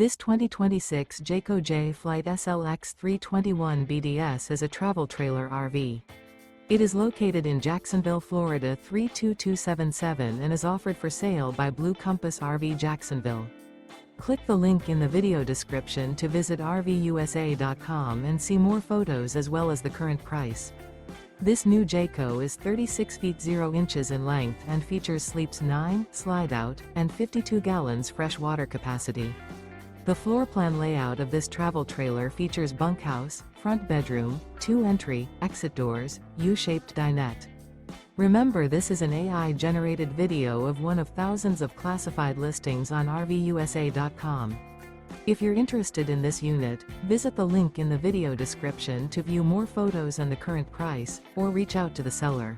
This 2026 Jayco Jay Flight SLX 321 BDS is a travel trailer RV. It is located in Jacksonville, Florida 32277 and is offered for sale by Blue Compass RV Jacksonville. Click the link in the video description to visit RVUSA.com and see more photos as well as the current price. This new Jayco is 36 feet 0 inches in length and features sleeps 9, Slideout, and 52 gallons fresh water capacity. The floor plan layout of this travel trailer features bunkhouse, front bedroom, 2 entry, exit doors, U-shaped dinette. Remember, this is an AI-generated video of one of thousands of classified listings on RVUSA.com. If you're interested in this unit, visit the link in the video description to view more photos and the current price, or reach out to the seller.